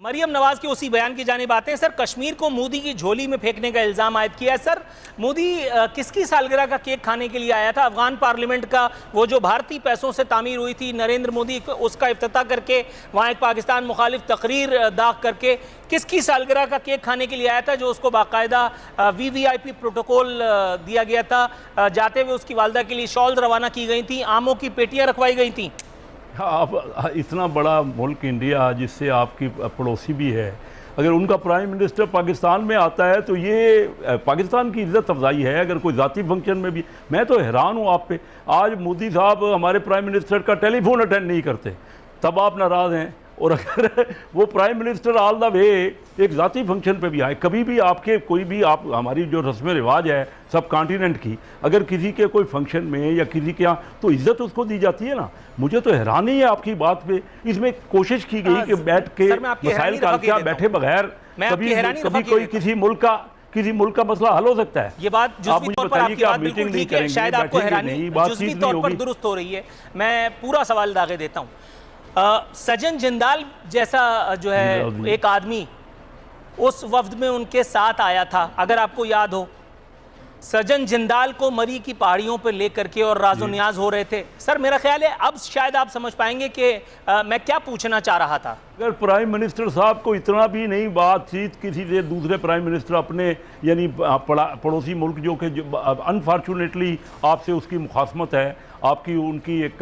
मरियम नवाज के उसी बयान की जानिब आते हैं। सर, कश्मीर को मोदी की झोली में फेंकने का इल्जाम आयद किया है। सर, मोदी किसकी सालगिरह का केक खाने के लिए आया था? अफगान पार्लियामेंट का वो जो भारतीय पैसों से तामीर हुई थी, नरेंद्र मोदी उसका इफ्तिताह करके वहाँ एक पाकिस्तान मुखालिफ तकरीर दाग करके किसकी सालगिरह का केक खाने के लिए आया था, जो उसको बाकायदा VVIP प्रोटोकॉल दिया गया था? जाते हुए उसकी वालदा के लिए शॉल रवाना की गई थी, आमों की पेटियाँ रखवाई गई थी। आप इतना बड़ा मुल्क इंडिया, जिससे आपकी पड़ोसी भी है, अगर उनका प्राइम मिनिस्टर पाकिस्तान में आता है तो ये पाकिस्तान की इज्जत अफजाई है। अगर कोई ज़ाती फंक्शन में भी, मैं तो हैरान हूँ आप पे। आज मोदी साहब हमारे प्राइम मिनिस्टर का टेलीफोन अटेंड नहीं करते, तब आप नाराज़ हैं। और अगर वो prime minister all the way एक ज़ाती फंक्शन पे भी आए, कभी भी आपके कोई भी आप हमारी जो रस्म रिवाज है सब कॉन्टिनेंट की, अगर किसी के कोई फंक्शन में या किसी के यहाँ, तो इज्जत उसको दी जाती है ना। मुझे तो हैरानी है आपकी बात पे। इसमें कोशिश की गई कि बैठ के मसाइल का क्या बैठे बगैर कभी कोई किसी मुल्क का मसला हल हो सकता है। ये बात जुज़वी तौर पर आपकी बात बिल्कुल ठीक है, शायद आपको हैरानी जुज़वी तौर पर दुरुस्त हो रही है। मैं पूरा सवाल दागे देता हूँ। सजन जिंदाल जैसा जो है एक आदमी उस वफ्द में उनके साथ आया था, अगर आपको याद हो। सजन जिंदाल को मरी की पहाड़ियों पर लेकर के और राजो न्याज हो रहे थे। सर, मेरा ख्याल है अब शायद आप समझ पाएंगे कि मैं क्या पूछना चाह रहा था। अगर प्राइम मिनिस्टर साहब को इतना भी नहीं बातचीत किसी से, दूसरे प्राइम मिनिस्टर अपने यानी पड़ोसी मुल्क जो कि अनफॉर्चुनेटली आपसे उसकी मुखासमत है, आपकी उनकी एक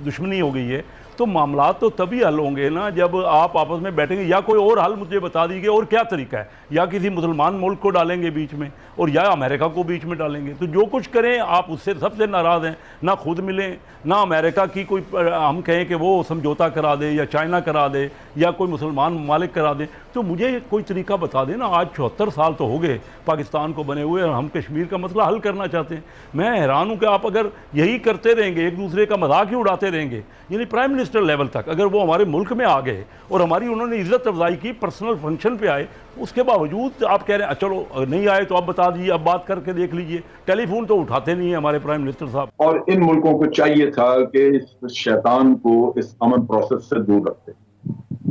दुश्मनी हो गई है, तो मामला तो तभी हल होंगे ना जब आप आपस में बैठेंगे। या कोई और हल मुझे बता दीजिए, और क्या तरीका है? या किसी मुसलमान मुल्क को डालेंगे बीच में, और या अमेरिका को बीच में डालेंगे। तो जो कुछ करें आप उससे सबसे नाराज़ हैं। ना खुद मिलें, ना अमेरिका की कोई हम कहें कि वो समझौता करा दे, या चाइना करा दे, या कोई मुसलमान ममालिक करा दे। तो मुझे कोई तरीका बता दें ना। आज 74 साल तो हो गए पाकिस्तान को बने हुए, और हम कश्मीर का मसला हल करना चाहते हैं। मैं हैरान हूँ कि आप अगर यही करते रहेंगे, एक दूसरे का मजाक ही उड़ाते रहेंगे, यानी प्राइम मिनिस्टर लेवल तक अगर वो हमारे मुल्क में आ गए और हमारी उन्होंने इज्जत अफजाई की, पर्सनल फंक्शन पे आए, उसके बावजूद आप कह रहे हैं चलो नहीं आए तो आप बता दीजिए, अब बात करके देख लीजिए। टेलीफोन तो उठाते नहीं है हमारे प्राइम मिनिस्टर साहब। और इन मुल्कों को चाहिए था कि इस शैतान को इस अमन प्रोसेस से दूर रखते,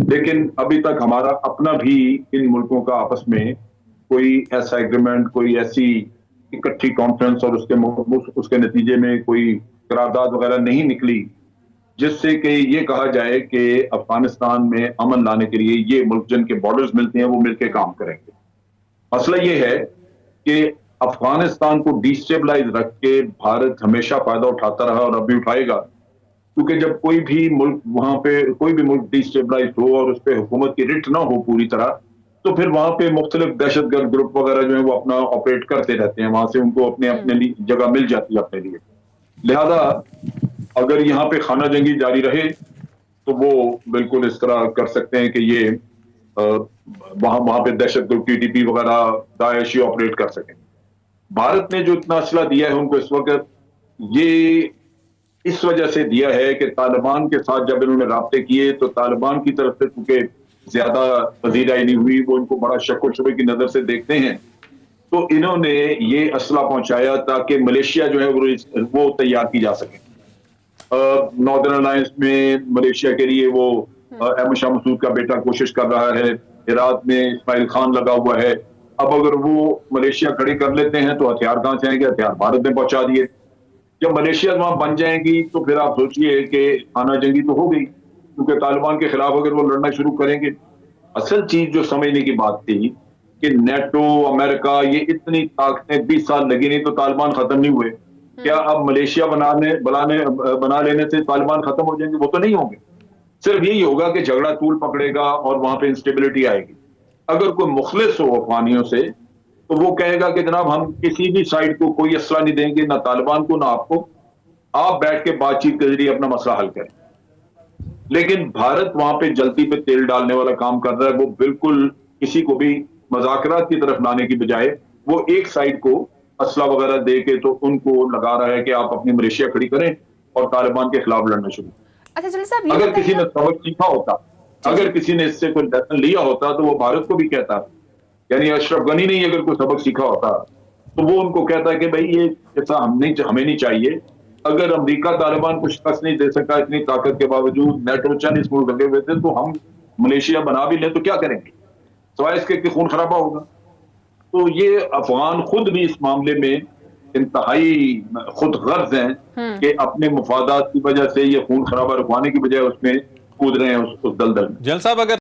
लेकिन अभी तक हमारा अपना भी इन मुल्कों का आपस में कोई ऐसा एग्रीमेंट, कोई ऐसी इकट्ठी कॉन्फ्रेंस और उसके नतीजे में कोई करारदाद वगैरह नहीं निकली जिससे कि ये कहा जाए कि अफगानिस्तान में अमन लाने के लिए ये मुल्क जिनके बॉर्डर्स मिलते हैं वो मिलकर काम करेंगे। मसला ये है कि अफगानिस्तान को डिस्टेबलाइज रख के भारत हमेशा फायदा उठाता रहा और अब भी उठाएगा, क्योंकि जब कोई भी मुल्क वहां पे कोई भी मुल्क डिस्टेबलाइज हो और उस पर हुकूमत की रिट ना हो पूरी तरह, तो फिर वहां पे मुख्तलिफ दहशतगर्द ग्रुप वगैरह जो है वो अपना ऑपरेट करते रहते हैं, वहां से उनको अपने लिए जगह मिल जाती है अपने लिए। लिहाजा अगर यहाँ पे खाना जंगी जारी रहे तो वो बिल्कुल इस तरह कर सकते हैं कि ये वहां पे दहशतगर्द TTP वगैरह दाएश ऑपरेट कर सकें। भारत ने जो इतना असला दिया है उनको इस वक्त, ये इस वजह से दिया है कि तालिबान के साथ जब इन्होंने राब्ते किए तो तालिबान की तरफ से क्योंकि ज्यादा पजीराई नहीं हुई, वो इनको बड़ा शक व शुबे की नजर से देखते हैं, तो इन्होंने ये असला पहुंचाया ताकि मलेशिया जो है वो तैयार की जा सके। नॉर्दर्न अलायंस में मलेशिया के लिए वो अहमद शाह मसूद का बेटा कोशिश कर रहा है, इराक में इस्माइल खान लगा हुआ है। अब अगर वो मलेशिया खड़ी कर लेते हैं तो हथियार कहां से आएंगे? हथियार भारत ने पहुंचा दिए। जब मलेशिया वहां बन जाएंगी तो फिर आप सोचिए कि खाना जंगी तो हो गई, क्योंकि तालिबान के खिलाफ अगर वो लड़ना शुरू करेंगे। असल चीज जो समझने की बात थी कि नेटो, अमेरिका, ये इतनी ताकतें 20 साल लगी नहीं तो तालिबान खत्म नहीं हुए। क्या अब मलेशिया बना लेने से तालिबान खत्म हो जाएंगे? वो तो नहीं होंगे। सिर्फ यही होगा कि झगड़ा तूल पकड़ेगा और वहां पे इंस्टेबिलिटी आएगी। अगर कोई मुखलिस हो अफगानियों से तो वो कहेगा कि जनाब हम किसी भी साइड को कोई असला नहीं देंगे, ना तालिबान को ना आपको, आप बैठ के बातचीत के जरिए अपना मसला हल करें। लेकिन भारत वहां पे जल्दी पे तेल डालने वाला काम कर रहा है। वो बिल्कुल किसी को भी मज़ाकरात की तरफ लाने की बजाय वो एक साइड को असला वगैरह दे के तो उनको लगा रहा है कि आप अपनी मलेशिया खड़ी करें और तालिबान के खिलाफ लड़ना शुरू। अच्छा जलील साहब, अगर किसी ने सबक सीखा होता, अगर किसी ने इससे कोई लेसन लिया होता तो वो भारत को भी कहता, यानी अशरफ गनी ने अगर कोई सबक सीखा होता तो वो उनको कहता कि भाई ये ऐसा हमें नहीं चाहिए। अगर अमेरिका तालिबान को शिकस्त नहीं दे सका इतनी ताकत के बावजूद, नेटो चंद इस मुल्क लगे हुए थे, तो हम मलेशिया बना भी लें तो क्या करेंगे, सवाए इसके कि खून खराबा होगा। तो ये अफगान खुद भी इस मामले में इंतहाई खुद गर्ज हैं कि अपने मुफादात की वजह से ये खून खराबा रुकवाने की बजाय उसमें कूद रहे हैं उस दलदल में। जल साहब, अगर